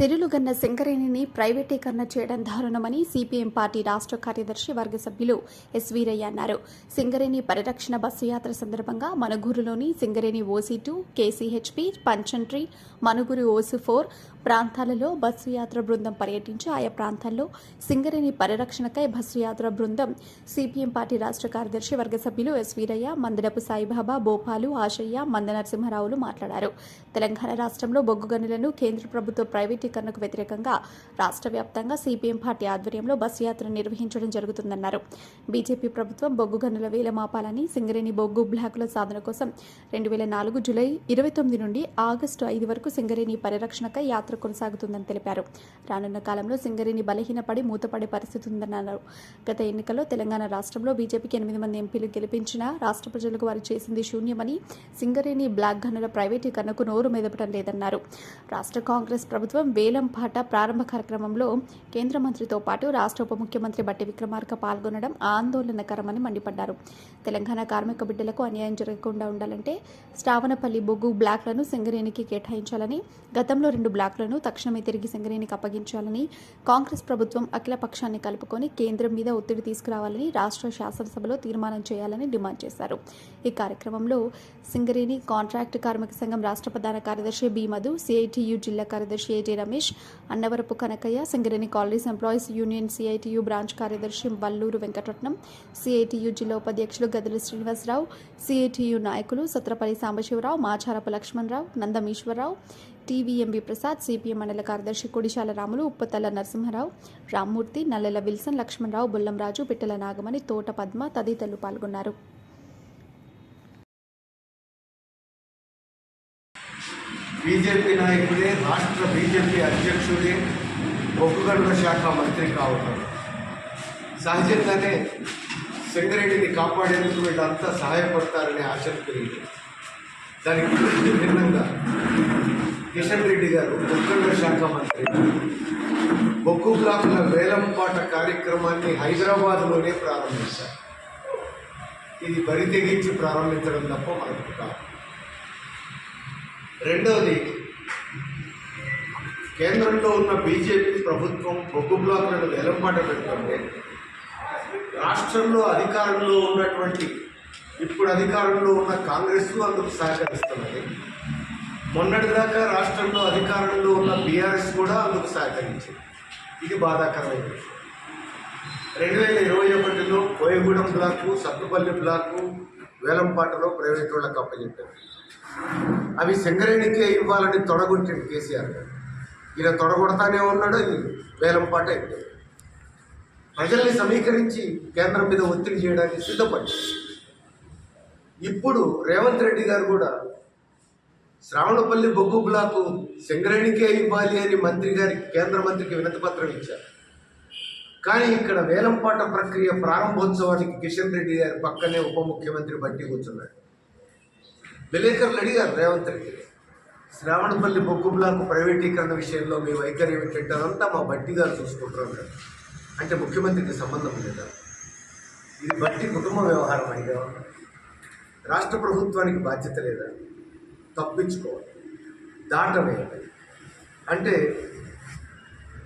సిరులుగన్న సింగరేణిని ప్రైవేటీకరణ చేయడం దారుణమని CPM party రాష్ట్ర కార్యదర్శి వర్గ సభ్యులు ఎస్ వీరయ్య అన్నారు. సింగరేణి పరిరక్షణ బస్సు యాత్ర సందర్భంగా మనుగూరులోని సింగరేణి ఓసీ2, కేసీహెచ్పీ, పంచంట్రీ, మనుగురు ఓసీ4 ప్రాంతాలలో బస్సు యాత్ర బృందం పర్యటించి ఆయా ప్రాంతాల్లో సింగరేణి పరిరక్షణకై బస్సు యాత్ర బృందం సిపిఎం పార్టీ రాష్ట్ర కార్యదర్శి వర్గ సభ్యులు ఎస్ వీరయ్య, మందడపు సాయిబాబా, బోపాలు, ఆశయ్య, మంద నరసింహారావులు మాట్లాడారు. తెలంగాణ రాష్ట్రంలో బొగ్గు గనులను కేంద్ర ప్రభుత్వ ప్రైవేటీకరణకు వ్యతిరేకంగా రాష్ట్ర వ్యాప్తంగా సిపిఎం పార్టీ ఆధ్వర్యంలో బస్సు యాత్ర నిర్వహించడం జరుగుతుందన్నారు. బీజేపీ ప్రభుత్వం బొగ్గు గనుల వేలమాపాలని, సింగరేణి బొగ్గు బ్లాకుల సాధన కోసం 2004 జూలై 29 నుండి ఆగస్టు 5 వరకు సింగరేణి పరిరక్షణకై యాత్ర కొనసాగుతుందని తెలిపారు. రానున్న కాలంలో సింగరేణి బలహీనపడి మూతపడే పరిస్థితి ఉందన్నారు. గత ఎన్నికల్లో తెలంగాణ రాష్ట్రంలో బీజేపీకి 8 మంది ఎంపీలు గెలిపించినా రాష్ట్ర ప్రజలకు వారు చేసింది శూన్యమని, సింగరేణి బ్లాక్ గనుల ప్రైవేటీకరణకు నోరు మెదపడం లేదన్నారు. రాష్ట్ర కాంగ్రెస్ ప్రభుత్వం వేలంపాట ప్రారంభ కార్యక్రమంలో కేంద్ర మంత్రితో పాటు రాష్ట్ర ఉప ముఖ్యమంత్రి బట్టి విక్రమార్క పాల్గొనడం ఆందోళనకరమని మండిపడ్డారు. తెలంగాణ కార్మిక బిడ్డలకు అన్యాయం జరగకుండా ఉండాలంటే శ్రావణపల్లి బొగ్గు బ్లాక్లను సింగరేణికి కేటాయించాలని, గతంలో 2 బ్లాక్లను తక్షణమే తిరిగి సింగరేణికి అప్పగించాలని, కాంగ్రెస్ ప్రభుత్వం అఖిల పక్షాన్ని కలుపుకొని కేంద్రం మీద ఒత్తిడి తీసుకురావాలని రాష్ట్ర శాసనసభలో తీర్మానం చేయాలని డిమాండ్ చేశారు. ఈ కార్యక్రమంలో సింగరేణి కాంట్రాక్ట్ కార్మిక సంఘం రాష్ట్ర ప్రధాన కార్యదర్శి బి మధు, సిఐటియు జిల్లా కార్యదర్శి AJ Ramesh, Annavarapu Kanakaiah, Singareni colonies employees union CITU branch కార్యదర్శి వల్లూరు వెంకటరత్నం, సిఐటియు జిల్లా ఉపాధ్యక్షులు గదుల శ్రీనివాసరావు, సిఐటియు నాయకులు సత్రపల్లి సాంబశివరావు, మాచారపు లక్ష్మణరావు, నందమీశ్వరరావు, టీవీఎంబి ప్రసాద్, సిపిఎం మండల కార్యదర్శి కొడిశాల రాములు, ఉప్పతల్ల నరసింహారావు, రామ్మూర్తి, నల్లెల విల్సన్, లక్ష్మణరావు, బొల్లంరాజు, పిట్టల నాగమణి, తోట పద్మ తదితరులు పాల్గొన్నారు. బీజేపీ నాయకుడే, రాష్ట్ర బీజేపీ అధ్యక్షుడే బొగ్గు గనుల శాఖ మంత్రి కావటం సహజంగానే సింగరేణిని కాపాడేందుకు వీళ్ళంతా సహాయపడతారనే ఆశలు పెరిగింది. దానికి భిన్నంగా కిషన్ రెడ్డి గారు బొగ్గు గనుల శాఖ మంత్రి బొగ్గు బ్లాకుల వేలంపాట కార్యక్రమాన్ని హైదరాబాద్లోనే ప్రారంభించారు. ఇది బరి తెగించి ప్రారంభించడం తప్ప మనకు కాదు. రెండవది, కేంద్రంలో ఉన్న బీజేపీ ప్రభుత్వం బొగ్గు బ్లాకులను వేలంపాట పెడుతుంటే రాష్ట్రంలో అధికారంలో ఉన్నటువంటి ఇప్పుడు అధికారంలో ఉన్న కాంగ్రెస్ అందుకు సహకరిస్తున్నది. మొన్నటిదాకా రాష్ట్రంలో అధికారంలో ఉన్న బీఆర్ఎస్ కూడా అందుకు సహకరించింది. ఇది బాధాకరమైన విషయం. 2021లో కోయగూడెం బ్లాకు, సత్తుపల్లి బ్లాకు వేలంపాటలో ప్రైవేట్ వాళ్ళకి అప్పచెప్పారు. అవి సింగరేణికే ఇవ్వాలని తొడగొట్టింది కేసీఆర్ గారు. ఈయన తొడగొడతానే ఉన్నాడు. ఇది వేలంపాట అయిపోయింది. ప్రజల్ని సమీకరించి కేంద్రం మీద ఒత్తిడి చేయడానికి సిద్ధపడ్డారు. ఇప్పుడు రేవంత్ రెడ్డి గారు కూడా శ్రావణపల్లి బొగ్గు బ్లాకు సింగరేణికే ఇవ్వాలి అని కేంద్ర మంత్రికి వినతిపత్రం ఇచ్చారు. కానీ ఇక్కడ వేలంపాట ప్రక్రియ ప్రారంభోత్సవానికి కిషన్ రెడ్డి గారి పక్కనే ఉప ముఖ్యమంత్రి బట్టి కూర్చున్నాడు. విలేకరులు అడిగారు రేవంత్ రెడ్డి, శ్రావణపల్లి బొగ్గు బ్లాకు ప్రైవేటీకరణ విషయంలో మీ వైఖరి ఏమిటంటే అదంతా మా బట్టి గారు చూసుకుంటున్నారు. అంటే ముఖ్యమంత్రికి సంబంధం లేదా? ఇది బట్టి కుటుంబ వ్యవహారం అయితే రాష్ట్ర ప్రభుత్వానికి బాధ్యత లేదా? తప్పించుకోవాలి, దాటవేయాలి. అంటే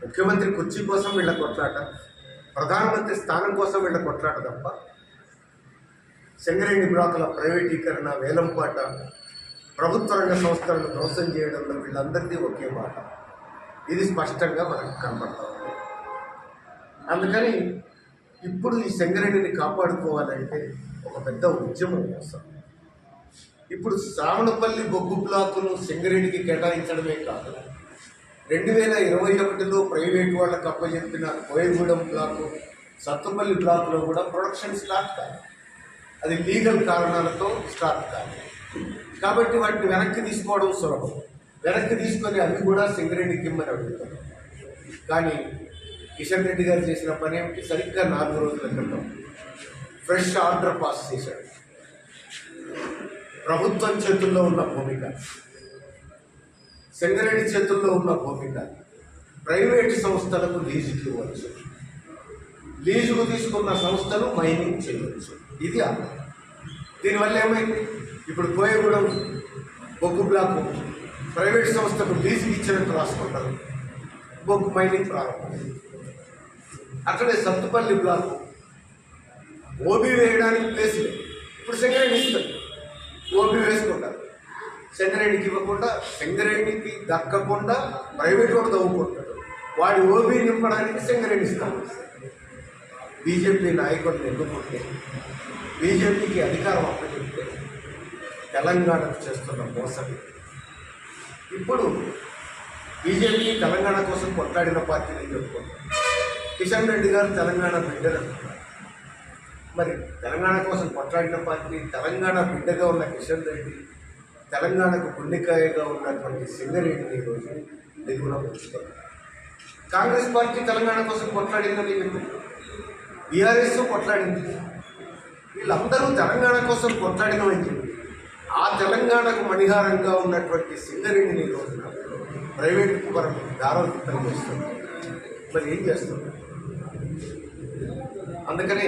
ముఖ్యమంత్రి కుర్చీ కోసం వీళ్ళ కొట్లాట, ప్రధానమంత్రి స్థానం కోసం వీళ్ళ కొట్లాట తప్ప సింగరేణి బ్లాకుల ప్రైవేటీకరణ, వేలంపాట, ప్రభుత్వ రంగ సంస్థలను ధ్వంసం చేయడంలో వీళ్ళందరికీ ఒకే మాట. ఇది స్పష్టంగా మనకు కనపడతా ఉంది. అందుకని ఇప్పుడు ఈ సింగరేణిని కాపాడుకోవాలంటే ఒక పెద్ద ఉద్యమం అవసరం. ఇప్పుడు శ్రావణపల్లి బొగ్గు బ్లాకును సింగరేణికి కేటాయించడమే కాదు, 2021లో ప్రైవేట్ వాళ్ళకి అప్పచెప్పిన కోయగూడెం బ్లాకు, సత్తుపల్లి బ్లాకులో కూడా ప్రొడక్షన్ స్టార్ట్ కాదు. అది లీగల్ కారణాలతో స్టార్ట్ కాదు. కాబట్టి వాటిని వెనక్కి తీసుకోవడం సులభం. వెనక్కి తీసుకొని అవి కూడా సింగరేణికి ఇమ్మని అడుగుతారు. కానీ కిషన్ రెడ్డి గారు చేసిన పని ఏమిటి? సరిగ్గా 4 రోజుల క్రితం ఫ్రెష్ ఆర్డర్ పాస్ చేశాడు. ప్రభుత్వం చేతుల్లో ఉన్న భూమిక, సింగరేణి చేతుల్లో ఉన్న భూమిక ప్రైవేటు సంస్థలకు లీజుకి ఇవ్వచ్చు. లీజుకు తీసుకున్న సంస్థలు మైనింగ్ చేయవచ్చు. ఇది దీనివల్ల ఏమైంది? ఇప్పుడు కోయగూడెం బొగ్గు బ్లాకు ప్రైవేట్ సంస్థకు లీజుకి ఇచ్చినట్టు రాసుకుంటారు. బొగ్గు మైనింగ్ ప్రారంభమైంది. అట్లనే సత్తుపల్లి బ్లాక్ ఓబీ వేయడానికి ప్లేస్ లేదు. ఇప్పుడు సింగరేణి ఇస్తారు, ఓబీ వేసుకుంటారు. సింగరేణికి ఇవ్వకుండా, సింగరేణికి దక్కకుండా ప్రైవేట్ వాడు తవ్వుకుంటాడు. వాడి ఓబీ నింపడానికి సింగరేణి ఇస్తాము. బీజేపీ నాయకుడిని ఎన్నుకుంటే, బీజేపీకి అధికారం అప్పచెప్తే తెలంగాణకు చేస్తున్న మోసం. ఇప్పుడు బీజేపీ తెలంగాణ కోసం కొట్లాడిన పార్టీని చెప్పుకుంటారు. కిషన్ రెడ్డి గారు తెలంగాణ బిడ్డలు అంటున్నారు. మరి తెలంగాణ కోసం కొట్లాడిన పార్టీ, తెలంగాణ బిడ్డగా ఉన్న కిషన్ రెడ్డి, తెలంగాణకు గుండెకాయగా ఉన్నటువంటి సింగరేణిని ఈరోజు దిగున ఉంచుతారు. కాంగ్రెస్ పార్టీ తెలంగాణ కోసం కొట్లాడిందని బీఆర్ఎస్ కొట్లాడింది. వీళ్ళందరూ తెలంగాణ కోసం కొట్లాడినమని చెప్పి ఆ తెలంగాణకు మణిహారంగా ఉన్నటువంటి సింగరేణిని ఈ రోజున ప్రైవేటు పరం దారోత్తం చేస్తుంది. మరి ఏం చేస్తుంది? అందుకనే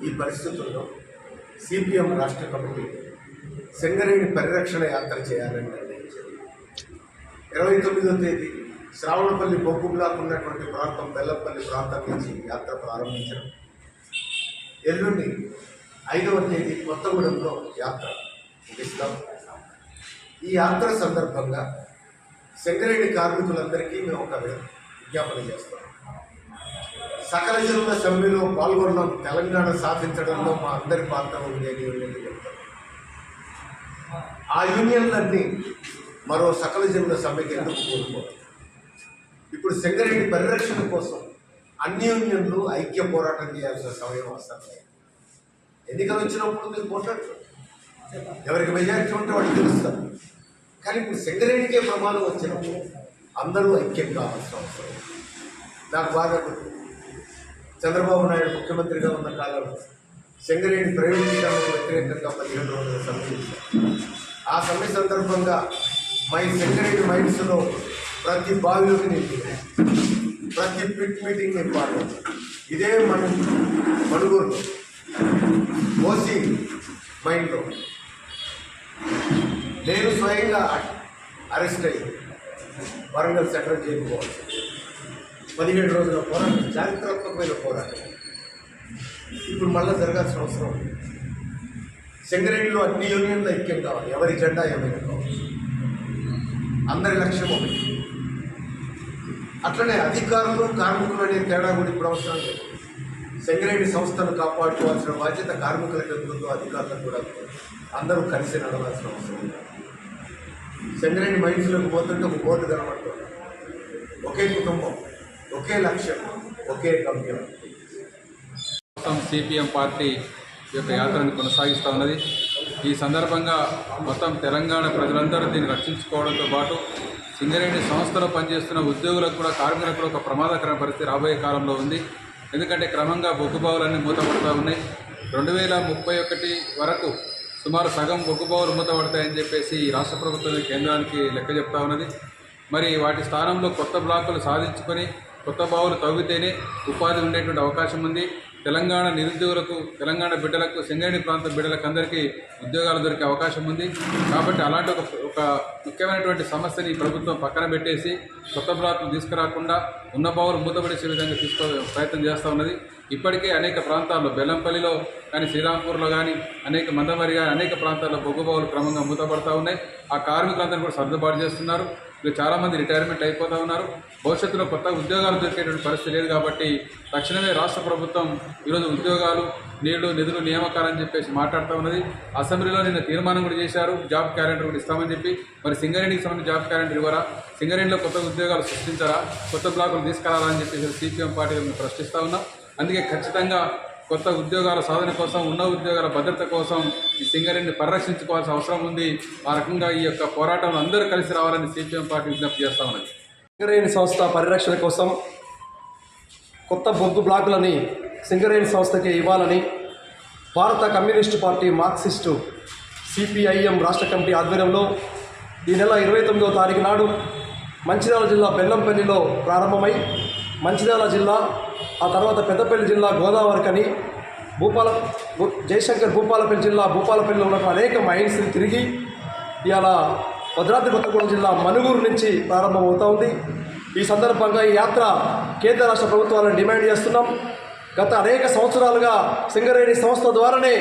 ఈ పరిస్థితుల్లో సిపిఎం రాష్ట్ర కమిటీ సింగరేణి పరిరక్షణ యాత్ర చేయాలని నిర్ణయించింది. 29వ తేదీ శ్రావణపల్లి బొగ్గు బ్లాక్ ఉన్నటువంటి ప్రాంతం, బెల్లంపల్లి ప్రాంతం నుంచి యాత్ర ప్రారంభించడం. ఎల్లుండి 5వ తేదీ కొత్తగూడెంలో యాత్ర ముగిస్తాం. ఈ యాత్ర సందర్భంగా సింగరేణి కార్మికులందరికీ మేము ఒక విజ్ఞాపన చేస్తాం. సకల జనుల సమ్మెలో పాల్గొనడం, తెలంగాణ సాధించడంలో మా అందరి పాత్ర ఉంది అని చెప్తాం. ఆ యూనియన్లన్నీ మరో సకల జనుల సమ్మెకి ఎందుకు కోరుకోవాలి? ఇప్పుడు సింగరేణి పరిరక్షణ కోసం అన్ని యూనియన్లు ఐక్య పోరాటం చేయాల్సిన సమయం వస్తుంది. ఎన్నికలు వచ్చినప్పుడు మీరు పోట్లాడతారు, ఎవరికి మెజారిటీ ఉంటే వాడికి తెలుస్తారు. కానీ ఇప్పుడు సింగరేణికే ప్రమాదం వచ్చినప్పుడు అందరూ ఐక్యం కావాల్సిన అవసరం. నాకు బాగా చంద్రబాబు నాయుడు ముఖ్యమంత్రిగా ఉన్న కాలంలో సింగరేణి ప్రైవేటీకరణకు వ్యతిరేకంగా 15 రోజుల సమ్మె చేశారు. ఆ సమ్మె సందర్భంగా సింగరేణి మైన్స్లో ప్రతి బావిలోకి నింపి, ప్రతి పిట్ మీటింగ్ నేను పాల్గొన్నాను. ఇదే మణుగూరులో ఓసీ మైండ్లో నేను స్వయంగా అరెస్ట్ అయ్యి వరంగల్ సెంట్రల్ జైలుకు పోవాలి. 17 రోజుల పోరాటం, చారిత్రాత్మకమైన పోరాటం. ఇప్పుడు మళ్ళీ జరగాల్సిన అవసరం. సింగరేణిలో అన్ని యూనియన్లు ఐక్యం కావాలి, ఎవరి జెండా ఏమైనా కావాలి, అందరి లక్ష్యం ఒకటి. అట్లనే అధికారులు కార్మికులు అనే తేడా కూడా ఇప్పుడు అవసరం లేదు. సింగరేణి సంస్థను కాపాడుకోవాల్సిన బాధ్యత కార్మికులకు ఉందో అధికారులకు కూడా అందరూ కలిసి నడవాల్సిన అవసరం. సింగరేణి మైన్స్లోకి పోతుంటే ఒక బోర్డు కనబడుతుంది, ఒకే కుటుంబం, ఒకే లక్ష్యం, ఒకే గమ్యం. సిపిఎం పార్టీ యొక్క యాత్రను కొనసాగిస్తూ ఉన్నది. ఈ సందర్భంగా మొత్తం తెలంగాణ ప్రజలందరూ దీన్ని రక్షించుకోవడంతో పాటు సింగరేణి సంస్థలో పనిచేస్తున్న ఉద్యోగులకు కూడా, కార్మికులకు కూడా ఒక ప్రమాదకర పరిస్థితి రాబోయే కాలంలో ఉంది. ఎందుకంటే క్రమంగా బొగ్గుబావులన్నీ మూతపడుతూ ఉన్నాయి. 2031 వరకు సుమారు సగం బొగ్గుబావులు మూతపడతాయని చెప్పేసి రాష్ట్ర ప్రభుత్వం కేంద్రానికి లెక్క చెప్తా ఉన్నది. మరి వాటి స్థానంలో కొత్త బ్లాకులు సాధించుకొని కొత్త బావులు తవ్వితేనే ఉపాధి ఉండేటువంటి అవకాశం ఉంది. తెలంగాణ నిరుద్యోగులకు, తెలంగాణ బిడ్డలకు, సింగరేణి ప్రాంత బిడ్డలకు అందరికీ ఉద్యోగాలు దొరికే అవకాశం ఉంది. కాబట్టి అలాంటి ఒక ముఖ్యమైనటువంటి సమస్యని ప్రభుత్వం పక్కన పెట్టేసి కొత్త బ్లాకులు తీసుకురాకుండా ఉన్న బావులు మూతపడేసే విధంగా ప్రయత్నం చేస్తూ ఉన్నది. ఇప్పటికే అనేక ప్రాంతాల్లో, బెల్లంపల్లిలో కానీ, శ్రీరాంపూర్లో కానీ, అనేక మందమరి కానీ అనేక ప్రాంతాల్లో బొగ్గు బావులు క్రమంగా మూతపడతా ఉన్నాయి. ఆ కార్మికులందరూ కూడా సర్దుబాటు చేస్తున్నారు. వీళ్ళు చాలామంది రిటైర్మెంట్ అయిపోతూ ఉన్నారు. భవిష్యత్తులో కొత్త ఉద్యోగాలు దొరికేటువంటి పరిస్థితి లేదు. కాబట్టి తక్షణమే రాష్ట్ర ప్రభుత్వం ఈరోజు ఉద్యోగాలు, నిధులు నియామకాలని చెప్పేసి మాట్లాడుతూ ఉన్నది. అసెంబ్లీలో నిన్న తీర్మానం కూడా చేశారు, జాబ్ క్యాలెండర్ కూడా ఇస్తామని చెప్పి. మరి సింగరేణికి సంబంధించి జాబ్ క్యాలెండర్ ఇవ్వరా? సింగరేణిలో కొత్త ఉద్యోగాలు సృష్టించరా? కొత్త బ్లాకులు తీసుకురావాలని చెప్పేసి సిపిఎం పార్టీగా మేము ప్రశ్నిస్తూ ఉన్నాం. అందుకే ఖచ్చితంగా కొత్త ఉద్యోగాల సాధన కోసం, ఉన్న ఉద్యోగాల భద్రత కోసం ఈ సింగరేణిని పరిరక్షించుకోవాల్సిన అవసరం ఉంది. ఆ రకంగా ఈ యొక్క పోరాటంలో అందరూ కలిసి రావాలని సిపిఎం పార్టీ విజ్ఞప్తి చేస్తా ఉన్నది. సింగరేణి సంస్థ పరిరక్షణ కోసం కొత్త బొగ్గు బ్లాకులని సింగరేణి సంస్థకి ఇవ్వాలని భారత కమ్యూనిస్టు పార్టీ, మార్క్సిస్టు, సిపిఐఎం రాష్ట్ర కమిటీ ఆధ్వర్యంలో ఈ నెల 29వ తారీఖు నాడు మంచిర్యాల జిల్లా బెల్లంపల్లిలో ప్రారంభమై మంచిర్యాల జిల్లా, ఆ తర్వాత పెద్దపల్లి జిల్లా గోదావరికని, జయశంకర్ భూపాలపల్లి జిల్లా భూపాలపల్లిలో ఉన్న అనేక మైన్స్ని తిరిగి ఇవాళ భద్రాద్రి కొత్తగూడెం జిల్లా మణుగూరు నుంచి ప్రారంభమవుతూ ఉంది. ఈ సందర్భంగా ఈ యాత్ర కేంద్ర రాష్ట్ర ప్రభుత్వాలను డిమాండ్ చేస్తున్నాం. గత అనేక సంవత్సరాలుగా సింగరేణి సంస్థ ద్వారానే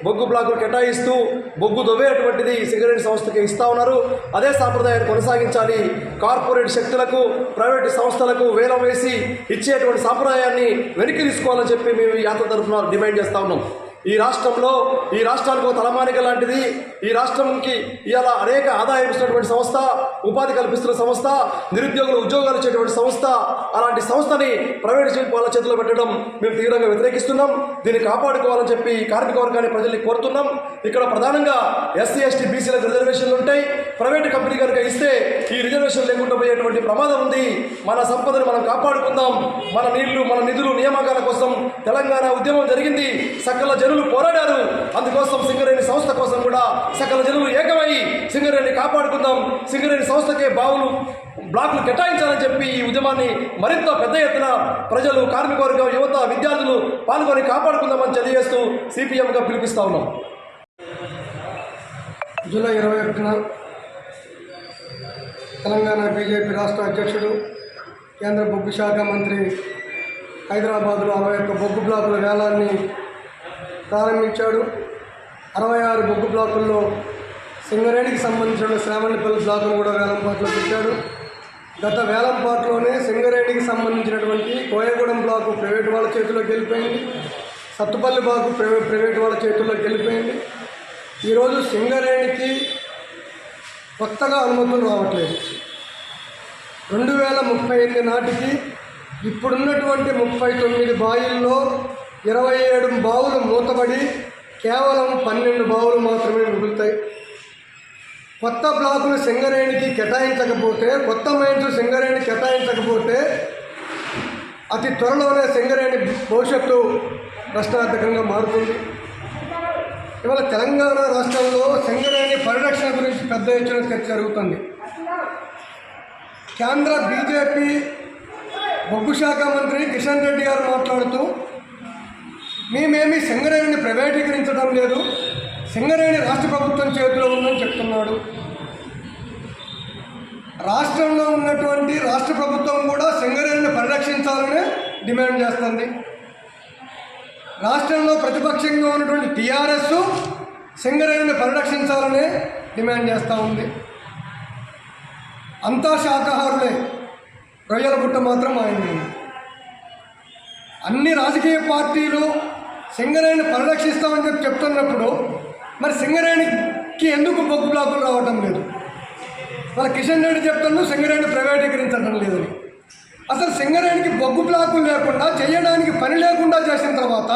బొగ్గు బ్లాకులు కేటాయిస్తూ బొగ్గు దొవ్వేటువంటిది సింగరేణి సంస్థకి ఇస్తా ఉన్నారు. అదే సాంప్రదాయాన్ని కొనసాగించాలి. కార్పొరేట్ శక్తులకు ప్రైవేటు సంస్థలకు వేలం వేసి ఇచ్చేటువంటి సాంప్రదాయాన్ని వెనక్కి తీసుకోవాలని చెప్పి మేము ఈ యాత్ర తరఫున డిమాండ్ చేస్తూ ఉన్నాం. ఈ రాష్ట్రానికి ఒక తలమానిక లాంటిది. ఈ రాష్ట్రంకి ఇవాళ అనేక ఆదాయం ఇస్తున్నటువంటి సంస్థ, ఉపాధి కల్పిస్తున్న సంస్థ, నిరుద్యోగులు ఉద్యోగాలు ఇచ్చేటువంటి సంస్థ. అలాంటి సంస్థని ప్రైవేట్ వాళ్ళ చేతిలో పెట్టడం మేము తీవ్రంగా వ్యతిరేకిస్తున్నాం. దీన్ని కాపాడుకోవాలని చెప్పి కార్మిక వర్గాన్ని ప్రజల్ని కోరుతున్నాం. ఇక్కడ ప్రధానంగా ఎస్సీ ఎస్టీ బీసీలకు రిజర్వేషన్లు ఉంటాయి. ప్రైవేట్ కంపెనీ కనుక ఇస్తే ఈ రిజర్వేషన్ లేకుండా పోయేటువంటి ప్రమాదం ఉంది. మన సంపదను మనం కాపాడుకుందాం. మన నీళ్లు, మన నిధులు, నియామకాల కోసం తెలంగాణ ఉద్యమం జరిగింది. సకల జనులు పోరాడారు. అందుకోసం సింగరేణి సంస్థ కోసం కూడా సకల జనులు ఏకమై సింగరేణి కాపాడుకుందాం. సింగరేణి సంస్థకే బ్లాకులు కేటాయించాలని చెప్పి ఈ ఉద్యమాన్ని మరింత పెద్ద ఎత్తున ప్రజలు, కార్మిక వర్గం, యువత, విద్యార్థులు పాల్గొని కాపాడుకుందామని తెలియజేస్తూ సిపిఎంగా పిలిపిస్తా ఉన్నాం. జూలై 21న తెలంగాణ బీజేపీ రాష్ట్ర అధ్యక్షుడు, కేంద్ర బొగ్గు శాఖ మంత్రి హైదరాబాద్లో 61 బొగ్గు బ్లాకుల వేలాన్ని ప్రారంభించాడు. 66 బొగ్గు బ్లాకుల్లో సింగరేణికి సంబంధించిన శ్రావణపల్లి బ్లాకును కూడా వేలంపాట్లో పెట్టాడు. గత వేలంపాట్లోనే సింగరేణికి సంబంధించినటువంటి కోయగూడెం బ్లాకు ప్రైవేట్ వాళ్ళ చేతుల్లోకి వెళ్ళిపోయింది. సత్తుపల్లి బ్లాకు ప్రైవేట్ వాళ్ళ చేతుల్లోకి వెళ్ళిపోయింది. ఈరోజు సింగరేణికి కొత్తగా అనుమతులు రావట్లేదు. 2038 నాటికి ఇప్పుడున్నటువంటి 39 బావిల్లో 27 బావులు మూతబడి కేవలం 12 బావులు మాత్రమే మిగులుతాయి. కొత్త బ్లాకులు సింగరేణికి కేటాయించకపోతే, కొత్త మైన్స్ సింగరేణి కేటాయించకపోతే అతి త్వరలోనే సింగరేణి భవిష్యత్తు ప్రశ్నార్థకంగా మారుతుంది. ఇవాళ తెలంగాణ రాష్ట్రంలో సింగరేణి పరిరక్షణ గురించి పెద్ద ఎత్తున చర్చ జరుగుతుంది. కేంద్ర బీజేపీ బొగ్గు శాఖ మంత్రి కిషన్ రెడ్డి గారు మాట్లాడుతూ, మేమేమి సింగరేణిని ప్రైవేటీకరించడం లేదు, సింగరేణి రాష్ట్ర ప్రభుత్వం చేతిలో ఉందని చెప్తున్నాడు. రాష్ట్రంలో ఉన్నటువంటి రాష్ట్ర ప్రభుత్వం కూడా సింగరేణిని పరిరక్షించాలని డిమాండ్ చేస్తుంది. రాష్ట్రంలో ప్రతిపక్షంగా ఉన్నటువంటి టీఆర్ఎస్ సింగరేణిని పరిరక్షించాలని డిమాండ్ చేస్తూ ఉంది. అంతా శాకాహారులే, రొయ్యల గుట్ట మాత్రం ఆయనే. అన్ని రాజకీయ పార్టీలు సింగరేణిని పరిరక్షిస్తామని చెప్పి చెప్తున్నప్పుడు మరి సింగరేణికి ఎందుకు బొగ్గు బ్లాకులు రావటం లేదు? వాళ్ళ కిషన్ రెడ్డి చెప్తున్నాడు సింగరేణి ప్రైవేటీకరించడం లేదని. అసలు సింగరేణికి బొగ్గు బ్లాకులు లేకుండా, చేయడానికి పని లేకుండా చేసిన తర్వాత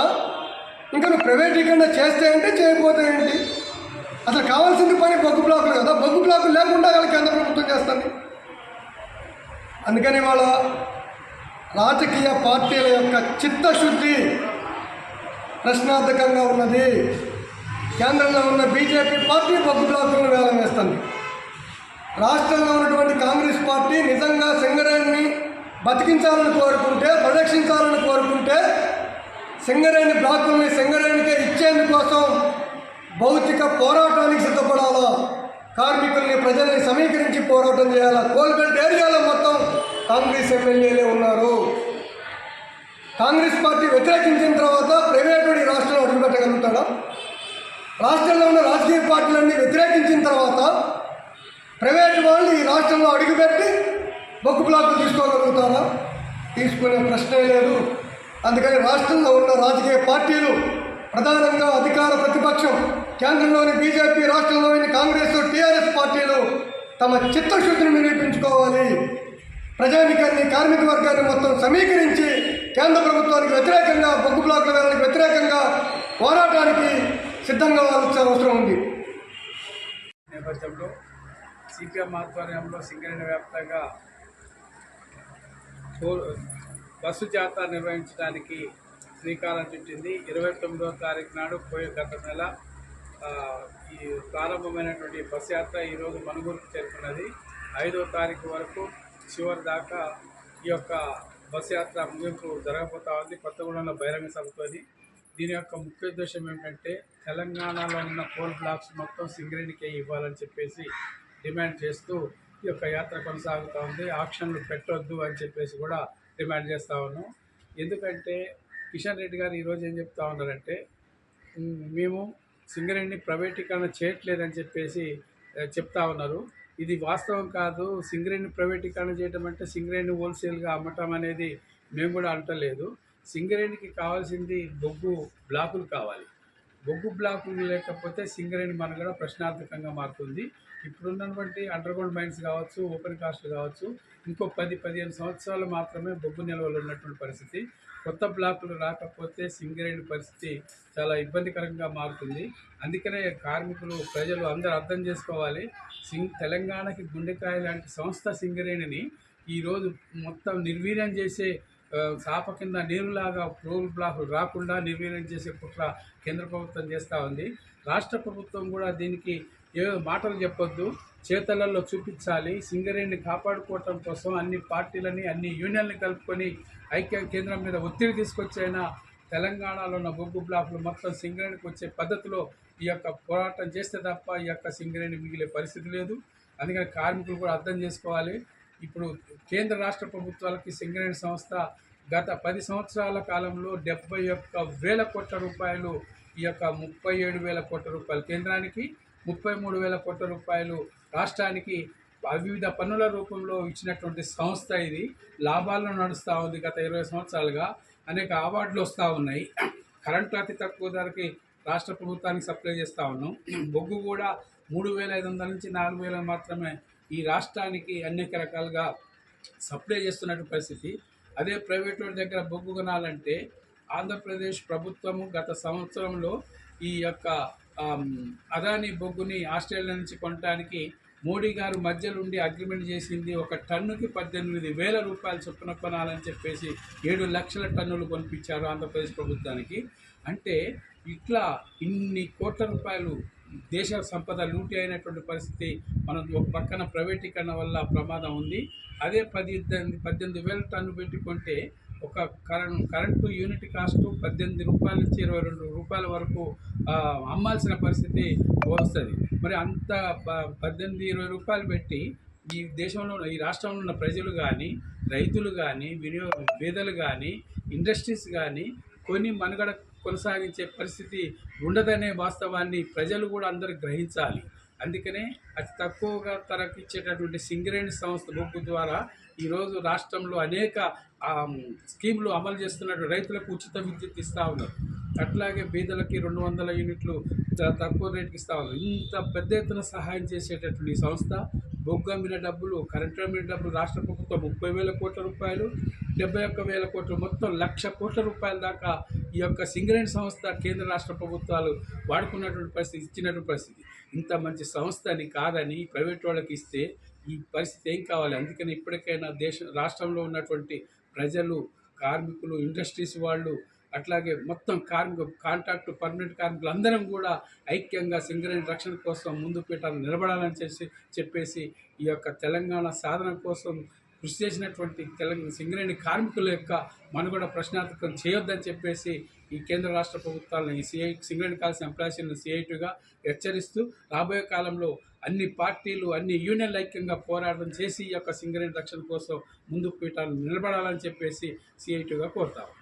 ఇంకా నువ్వు ప్రైవేటీకరణ చేస్తే అంటే చేయకపోతే ఏంటి? అసలు కావాల్సింది పని బొగ్గు బ్లాకులు కదా. బొగ్గు బ్లాకులు లేకుండా వాళ్ళ కేంద్ర ప్రభుత్వం చేస్తుంది. అందుకని వాళ్ళ రాజకీయ పార్టీల యొక్క చిత్తశుద్ధి ప్రశ్నార్థకంగా ఉన్నది. కేంద్రంలో ఉన్న బీజేపీ పార్టీ బొగ్గు బ్లాకులను వేలం వేస్తుంది. రాష్ట్రంలో ఉన్నటువంటి కాంగ్రెస్ పార్టీ నిజంగా సింగరేణిని బతికించాలని కోరుకుంటే, పరిరక్షించాలని కోరుకుంటే సింగరేణి బ్లాకుల్ని సింగరేణికే ఇచ్చేందుకోసం భౌతిక పోరాటానికి సిద్ధపడాలా. కార్మికుల్ని, ప్రజల్ని సమీకరించి పోరాటం చేయాలా. కోల్బెల్ట్ ఏరియాలో మొత్తం కాంగ్రెస్ ఎమ్మెల్యేలే ఉన్నారు. కాంగ్రెస్ పార్టీ వ్యతిరేకించిన తర్వాత ప్రైవేటుడు ఈ రాష్ట్రంలో అడుగుపెట్టగలుగుతాడా? రాష్ట్రంలో ఉన్న రాజకీయ పార్టీలన్నీ వ్యతిరేకించిన తర్వాత ప్రైవేటు వాళ్ళు ఈ రాష్ట్రంలో అడుగుపెట్టి బొగ్గు బ్లాకులు తీసుకోగలుగుతారా? తీసుకునే ప్రశ్నే లేదు. అందుకని రాష్ట్రంలో ఉన్న రాజకీయ పార్టీలు, ప్రధానంగా అధికార ప్రతిపక్షం, కేంద్రంలోని బీజేపీ, రాష్ట్రంలోని కాంగ్రెస్, టీఆర్ఎస్ పార్టీలు తమ చిత్తశుద్ధిని నిరూపించుకోవాలి. ప్రజానికాన్ని, కార్మిక వర్గాన్ని మొత్తం సమీకరించి కేంద్ర ప్రభుత్వానికి వ్యతిరేకంగా, బొగ్గు బ్లాకుల వేలానికి వ్యతిరేకంగా పోరాటానికి సిద్ధంగా కావాల్సిన అవసరం ఉంది. నేపథ్యంలో సిపిఎం ఆధ్వర్యంలో సింగరేణి వ్యాప్తంగా బస్సు జాతర నిర్వహించడానికి శ్రీకారం చుట్టింది. 29వ తారీఖు నాడు గత నెల ఈ ప్రారంభమైనటువంటి బస్సు యాత్ర ఈరోజు మనుగూరుకు చేరుకున్నది. 5వ తారీఖు వరకు చివరి దాకా ఈ యొక్క బస్సు యాత్ర ముగింపు జరగబోతా ఉంది కొత్తగూడెంలో బహిరంగ సభతోని. దీని యొక్క ముఖ్య ఉద్దేశం ఏమిటంటే తెలంగాణలో ఉన్న కోల్ బ్లాక్స్ మొత్తం సింగరేణికే ఇవ్వాలని చెప్పేసి డిమాండ్ చేస్తూ ఈ యొక్క యాత్ర కొనసాగుతూ ఉంది. ఆక్షన్లు పెట్టొద్దు అని చెప్పేసి కూడా డిమాండ్ చేస్తూ ఉన్నాం. ఎందుకంటే కిషన్ రెడ్డి గారు ఈరోజు ఏం చెప్తా ఉన్నారంటే మేము సింగరేణిని ప్రైవేటీకరణ చేయట్లేదని చెప్పేసి చెప్తా ఉన్నారు. ఇది వాస్తవం కాదు. సింగరేణి ప్రైవేటీకరణ చేయడం అంటే సింగరేణి హోల్సేల్గా అమ్మటం అనేది మేము కూడా అంటలేదు. సింగరేణికి కావాల్సింది బొగ్గు బ్లాకులు కావాలి. బొగ్గు బ్లాకులు లేకపోతే సింగరేణి మనుగడ ప్రశ్నార్థకంగా మారుతుంది. ఇప్పుడున్నటువంటి అండర్గ్రౌండ్ మైన్స్ కావచ్చు, ఓపెన్ కాస్ట్ కావచ్చు, ఇంకో 10-15 సంవత్సరాలు మాత్రమే బొగ్గు నిల్వలు ఉన్నటువంటి పరిస్థితి. కొత్త బ్లాకులు రాకపోతే సింగరేణి పరిస్థితి చాలా ఇబ్బందికరంగా మారుతుంది. అందుకనే కార్మికులు, ప్రజలు అందరూ అర్థం చేసుకోవాలి. తెలంగాణకి గుండెకాయ లాంటి సంస్థ సింగరేణిని ఈరోజు మొత్తం నిర్వీర్యం చేసే చాప కింద నీరులాగా రోల్ బ్లాకులు రాకుండా నిర్వీర్యం చేసే కుట్ర కేంద్ర ప్రభుత్వం చేస్తూ ఉంది. రాష్ట్ర ప్రభుత్వం కూడా దీనికి ఏ మాటలు చెప్పొద్దు, చేతలలో చూపించాలి. సింగరేణిని కాపాడుకోవటం కోసం అన్ని పార్టీలని, అన్ని యూనియన్లు కలుపుకొని ఐక్య కేంద్రం మీద ఒత్తిడి తీసుకొచ్చైనా తెలంగాణలో ఉన్న బొగ్గు బ్లాకులు మొత్తం సింగరేణికి వచ్చే పద్ధతిలో ఈ యొక్క పోరాటం చేస్తే తప్ప ఈ యొక్క సింగరేణి మిగిలే పరిస్థితి లేదు. అందుకని కార్మికులు కూడా అర్థం చేసుకోవాలి. ఇప్పుడు కేంద్ర రాష్ట్ర ప్రభుత్వాలకి సింగరేణి సంస్థ గత 10 సంవత్సరాల కాలంలో 71,000 కోట్ల రూపాయలు, ఈ యొక్క 37,000 కోట్ల రూపాయలు కేంద్రానికి, 33,000 కోట్ల రూపాయలు రాష్ట్రానికి వివిధ పన్నుల రూపంలో ఇచ్చినటువంటి సంస్థ. ఇది లాభాల్లో నడుస్తూ ఉంది. గత 20 సంవత్సరాలుగా అనేక అవార్డులు వస్తూ ఉన్నాయి. కరెంటు అతి తక్కువ ధరకి రాష్ట్ర ప్రభుత్వానికి సప్లై చేస్తూ ఉన్నాం. బొగ్గు కూడా 3,500 నుంచి 4,000 మాత్రమే ఈ రాష్ట్రానికి అనేక రకాలుగా సప్లై చేస్తున్నటువంటి పరిస్థితి. అదే ప్రైవేట్ వాళ్ళ దగ్గర బొగ్గు కొనాలంటే ఆంధ్రప్రదేశ్ ప్రభుత్వము గత సంవత్సరంలో ఈ యొక్క అదానీ బొగ్గుని ఆస్ట్రేలియా నుంచి కొనడానికి మోడీ గారు మధ్యలోండి అగ్రిమెంట్ చేసింది. ఒక టన్నుకి 18,000 రూపాయలు చొప్పున కొనాలని చెప్పేసి 7 లక్షల టన్నులు కొనిపించారు ఆంధ్రప్రదేశ్ ప్రభుత్వానికి. అంటే ఇట్లా ఇన్ని కోట్ల రూపాయలు దేశ సంపద లూటీ అయినటువంటి పరిస్థితి మనం ఒక పక్కన ప్రైవేటీకరణ వల్ల ప్రమాదం ఉంది. అదే 18,000 టన్ను పెట్టి కొంటే ఒక కరెంటు యూనిట్ కాస్ట్ 18 రూపాయల నుంచి 22 రూపాయల వరకు అమ్మాల్సిన పరిస్థితి వస్తుంది. మరి అంత 18-20 రూపాయలు పెట్టి ఈ దేశంలో, ఈ రాష్ట్రంలో ఉన్న ప్రజలు కానీ, రైతులు కానీ, పేదలు కానీ, ఇండస్ట్రీస్ కానీ కొన్ని మనుగడ కొనసాగించే పరిస్థితి ఉండదనే వాస్తవాన్ని ప్రజలు కూడా అందరూ గ్రహించాలి. అందుకనే అతి తక్కువగా ధరకు ఇచ్చేటటువంటి సింగరేణి సంస్థ బొగ్గు ద్వారా ఈరోజు రాష్ట్రంలో అనేక స్కీములు అమలు చేస్తున్నట్టు. రైతులకు ఉచిత విద్యుత్ ఇస్తూ ఉన్నారు. అట్లాగే బీదలకి 200 యూనిట్లు తక్కువ రేటుకి ఇస్తూ ఉన్నారు. ఇంత పెద్ద ఎత్తున సహాయం చేసేటటువంటి ఈ సంస్థ బొగ్గు అమ్మిన డబ్బులు, కరెంటు అమ్మిన డబ్బులు రాష్ట్ర ప్రభుత్వం 30,000 కోట్ల రూపాయలు, 71,000 కోట్లు, మొత్తం 1,00,000 కోట్ల రూపాయల దాకా ఈ యొక్క సింగరేణి సంస్థ కేంద్ర రాష్ట్ర ప్రభుత్వాలు వాడుకున్నటువంటి పరిస్థితి, ఇచ్చినటువంటి పరిస్థితి. ఇంత మంచి సంస్థని కాదని ప్రైవేట్ వాళ్ళకి ఇస్తే ఈ పరిస్థితి ఏం కావాలి? అందుకని ఇప్పటికైనా రాష్ట్రంలో ఉన్నటువంటి ప్రజలు, కార్మికులు, ఇండస్ట్రీస్ వాళ్ళు, అట్లాగే మొత్తం కాంట్రాక్టు పర్మనెంట్ కార్మికులు అందరం కూడా ఐక్యంగా సింగరేణి రక్షణ కోసం ముందు పీఠాలు నిలబడాలని చెప్పేసి ఈ యొక్క తెలంగాణ సాధన కోసం కృషి చేసినటువంటి సింగరేణి కార్మికుల యొక్క మనుగడ ప్రశ్నార్థకం చేయొద్దని చెప్పేసి ఈ కేంద్ర రాష్ట్ర ప్రభుత్వాలను, ఈ సింగరేణి కాల్స్ ఎంప్లాయీస్ని సిఐటిగా హెచ్చరిస్తూ రాబోయే కాలంలో అన్ని పార్టీలు, అన్ని యూనియన్లు ఐక్యంగా పోరాటం చేసి ఈ యొక్క సింగరేణి రక్షణ కోసం ముందు పీఠాలు నిలబడాలని చెప్పేసి సిఐటిగా కోరుతాము.